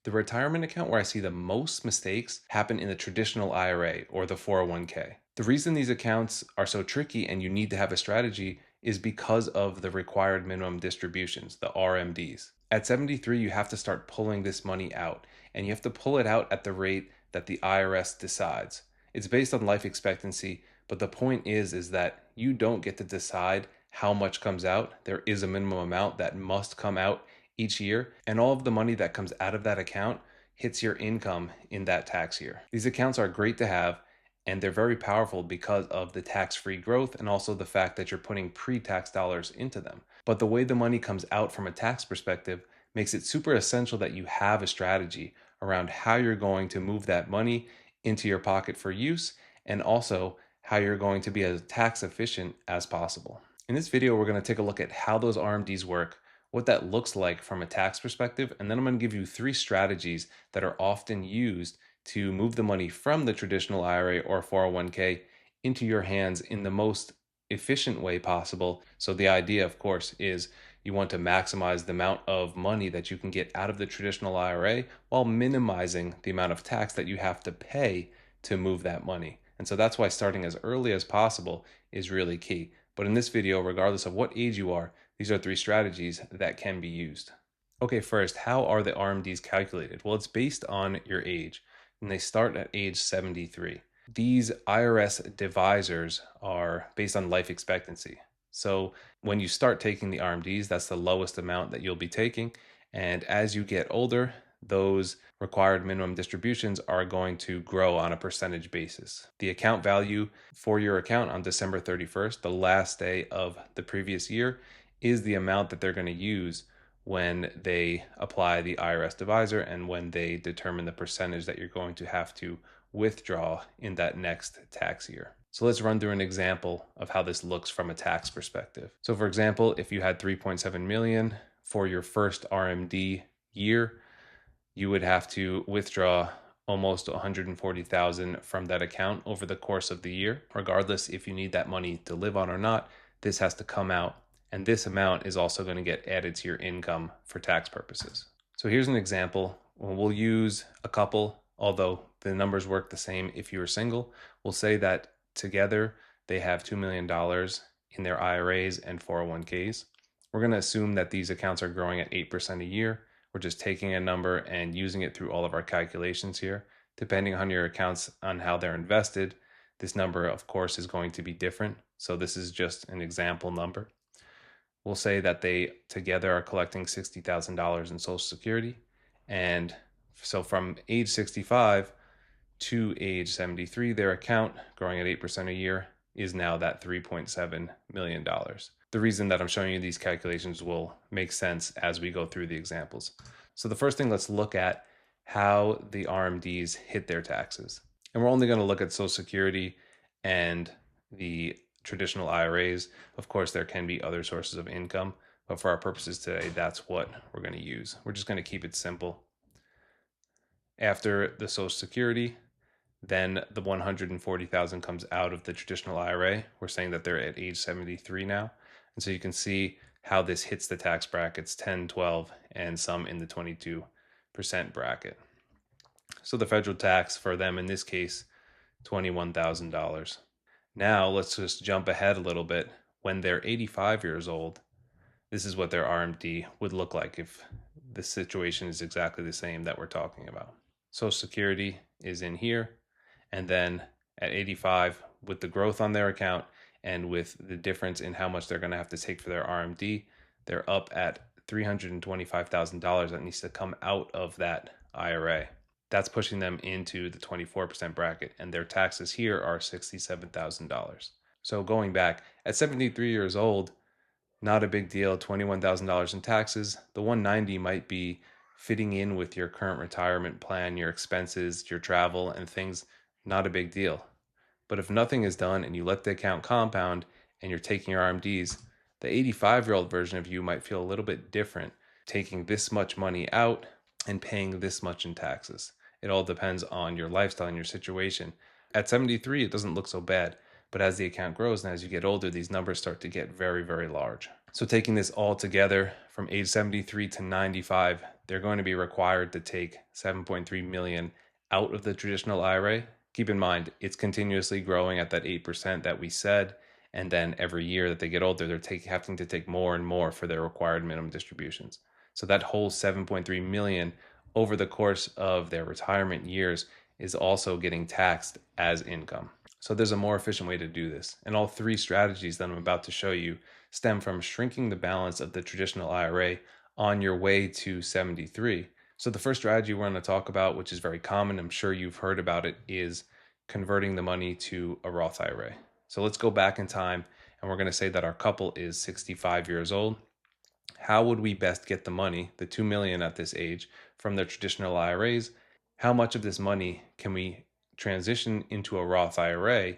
The retirement account where I see the most mistakes happen in the traditional IRA or the 401k. The reason these accounts are so tricky and you need to have a strategy is because of the required minimum distributions, the RMDs. At 73, you have to start pulling this money out, and you have to pull it out at the rate that the IRS decides. It's based on life expectancy, but the point is that you don't get to decide how much comes out. There is a minimum amount that must come out each year, and all of the money that comes out of that account hits your income in that tax year. These accounts are great to have, and they're very powerful because of the tax-free growth and also the fact that you're putting pre-tax dollars into them. But the way the money comes out from a tax perspective makes it super essential that you have a strategy around how you're going to move that money into your pocket for use, and also how you're going to be as tax efficient as possible. In this video, we're going to take a look at how those RMDs work, what that looks like from a tax perspective, and then I'm going to give you 3 strategies that are often used to move the money from the traditional IRA or 401k into your hands in the most efficient way possible. So the idea, of course, is you want to maximize the amount of money that you can get out of the traditional IRA while minimizing the amount of tax that you have to pay to move that money. And so that's why starting as early as possible is really key. But in this video, regardless of what age you are, these are 3 strategies that can be used. Okay, first, how are the RMDs calculated? Well, it's based on your age, and they start at age 73. These IRS divisors are based on life expectancy. So when you start taking the RMDs, that's the lowest amount that you'll be taking. And as you get older, those required minimum distributions are going to grow on a percentage basis. The account value for your account on December 31st, the last day of the previous year, is the amount that they're going to use when they apply the IRS divisor and when they determine the percentage that you're going to have to withdraw in that next tax year. So let's run through an example of how this looks from a tax perspective. So for example, if you had 3.7 million for your first RMD year, you would have to withdraw almost 140,000 from that account over the course of the year. Regardless if you need that money to live on or not, this has to come out, and this amount is also going to get added to your income for tax purposes. So here's an example. We'll use a couple, although the numbers work the same if you are single. We'll say that together they have $2 million in their IRAs and 401ks. We're going to assume that these accounts are growing at 8% a year. We're just taking a number and using it through all of our calculations here. Depending on your accounts on how they're invested, this number, of course, is going to be different. So this is just an example number. We'll say that they together are collecting $60,000 in Social Security. And so from age 65 to age 73, their account, growing at 8% a year, is now that $3.7 million. The reason that I'm showing you these calculations will make sense as we go through the examples. So the first thing, let's look at how the RMDs hit their taxes. And we're only going to look at Social Security and the traditional IRAs. Of course, there can be other sources of income, but for our purposes today, that's what we're going to use. We're just going to keep it simple. After the Social Security, then the 140,000 comes out of the traditional IRA. We're saying that they're at age 73 now. And so you can see how this hits the tax brackets, 10, 12, and some in the 22% bracket. So the federal tax for them in this case, $21,000. Now let's just jump ahead a little bit. When they're 85 years old, this is what their RMD would look like if the situation is exactly the same that we're talking about. Social Security is in here. And then at 85, with the growth on their account and with the difference in how much they're going to have to take for their RMD, they're up at $325,000 that needs to come out of that IRA. That's pushing them into the 24% bracket, and their taxes here are $67,000. So going back, at 73 years old, not a big deal, $21,000 in taxes. The 190 might be fitting in with your current retirement plan, your expenses, your travel, and things. Not a big deal. But if nothing is done and you let the account compound and you're taking your RMDs, the 85-year-old version of you might feel a little bit different, taking this much money out and paying this much in taxes. It all depends on your lifestyle and your situation. At 73, it doesn't look so bad, but as the account grows and as you get older, these numbers start to get very, very large. So taking this all together from age 73 to 95, they're going to be required to take 7.3 million out of the traditional IRA. Keep in mind, it's continuously growing at that 8% that we said. And then every year that they get older, they're having to take more and more for their required minimum distributions. So that whole 7.3 million over the course of their retirement years is also getting taxed as income. So there's a more efficient way to do this. And all three strategies that I'm about to show you stem from shrinking the balance of the traditional IRA on your way to 73. So the first strategy we're going to talk about, which is very common, I'm sure you've heard about it, is converting the money to a Roth IRA. So let's go back in time and we're going to say that our couple is 65 years old. How would we best get the money, the 2 million at this age, from their traditional IRAs? How much of this money can we transition into a Roth IRA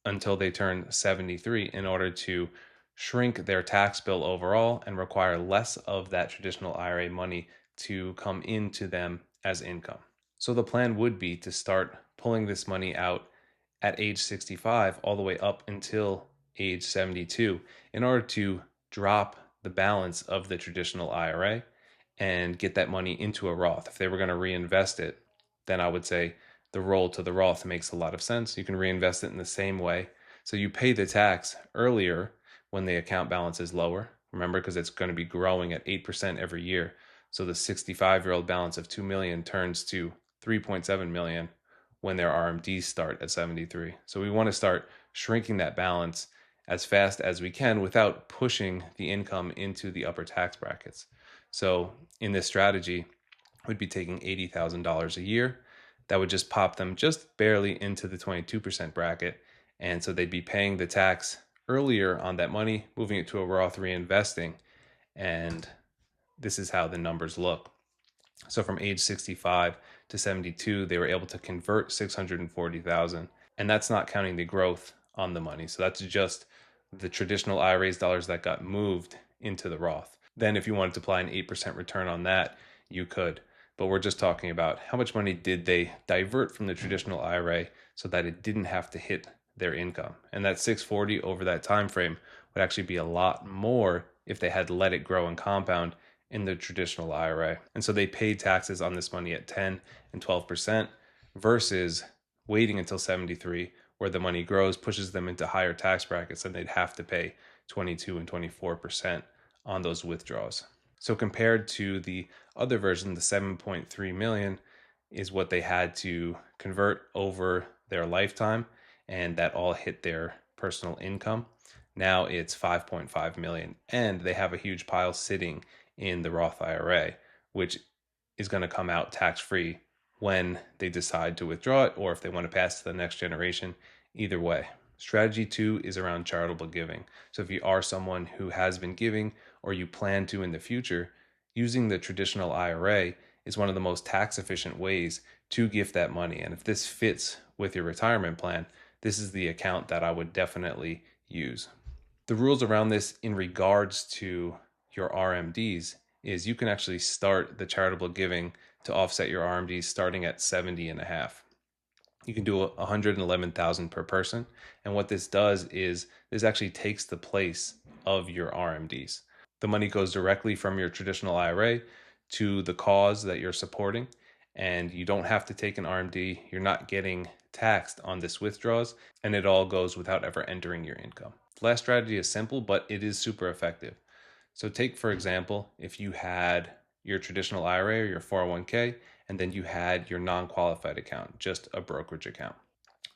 until they turn 73 in order to shrink their tax bill overall and require less of that traditional IRA money to come into them as income? So the plan would be to start pulling this money out at age 65 all the way up until age 72 in order to drop the balance of the traditional IRA and get that money into a Roth. If they were going to reinvest it, then I would say the roll to the Roth makes a lot of sense. You can reinvest it in the same way. So you pay the tax earlier when the account balance is lower. Remember, because it's going to be growing at 8% every year. So the 65-year-old balance of 2 million turns to 3.7 million when their RMDs start at 73. So we want to start shrinking that balance as fast as we can without pushing the income into the upper tax brackets. So in this strategy, we'd be taking $80,000 a year. That would just pop them just barely into the 22% bracket. And so they'd be paying the tax earlier on that money, moving it to a Roth, reinvesting. And this is how the numbers look. So from age 65 to 72, they were able to convert 640,000, and that's not counting the growth on the money. So that's just the traditional IRAs dollars that got moved into the Roth. Then if you wanted to apply an 8% return on that, you could. But we're just talking about how much money did they divert from the traditional IRA so that it didn't have to hit their income. And that 640 over that time frame would actually be a lot more if they had let it grow and compound in the traditional IRA. And so they paid taxes on this money at 10 and 12% versus waiting until 73 where the money grows, pushes them into higher tax brackets, and they'd have to pay 22 and 24% on those withdrawals. So compared to the other version, the 7.3 million is what they had to convert over their lifetime, and that all hit their personal income. Now it's 5.5 million, and they have a huge pile sitting in the Roth IRA, which is going to come out tax-free when they decide to withdraw it or if they want to pass to the next generation. Either way. Strategy 2 is around charitable giving. So if you are someone who has been giving or you plan to in the future, using the traditional IRA is one of the most tax efficient ways to gift that money. And if this fits with your retirement plan, this is the account that I would definitely use. The rules around this in regards to your RMDs is you can actually start the charitable giving to offset your RMDs starting at 70 and a half. You can do 111,000 per person. And what this does is this actually takes the place of your RMDs. The money goes directly from your traditional IRA to the cause that you're supporting, and you don't have to take an RMD. You're not getting taxed on this withdrawals, and it all goes without ever entering your income. The last strategy is simple, but it is super effective. So take, for example, if you had your traditional IRA or your 401k, and then you had your non-qualified account, just a brokerage account.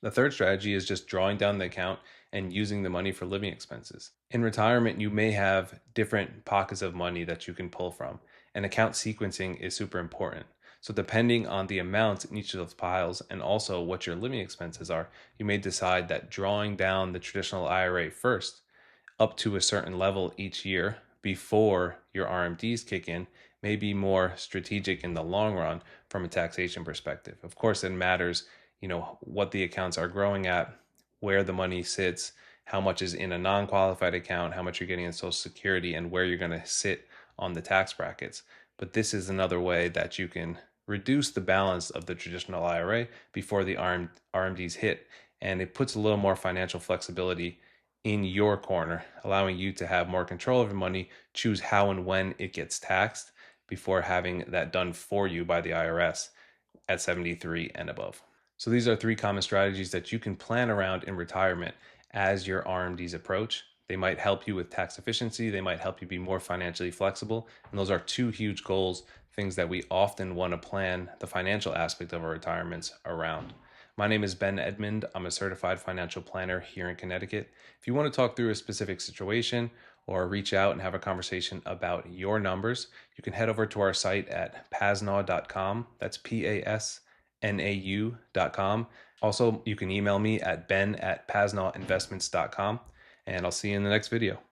The third strategy is just drawing down the account and using the money for living expenses. In retirement, you may have different pockets of money that you can pull from, and account sequencing is super important. So depending on the amounts in each of those piles and also what your living expenses are, you may decide that drawing down the traditional IRA first up to a certain level each year before your RMDs kick in may be more strategic in the long run from a taxation perspective. Of course, it matters, what the accounts are growing at, where the money sits, how much is in a non-qualified account, how much you're getting in Social Security, and where you're going to sit on the tax brackets. But this is another way that you can reduce the balance of the traditional IRA before the RMDs hit, and it puts a little more financial flexibility in your corner, allowing you to have more control over money, choose how and when it gets taxed before having that done for you by the IRS at 73 and above. So these are three common strategies that you can plan around in retirement as your RMDs approach. They might help you with tax efficiency, they might help you be more financially flexible, and those are two huge goals, things that we often want to plan the financial aspect of our retirements around. My name is Ben Edmond. I'm a certified financial planner here in Connecticut. If you want to talk through a specific situation or reach out and have a conversation about your numbers, you can head over to our site at pasnaw.com. That's PASNAU.com. Also, you can email me at ben@pasnawinvestments.com, and I'll see you in the next video.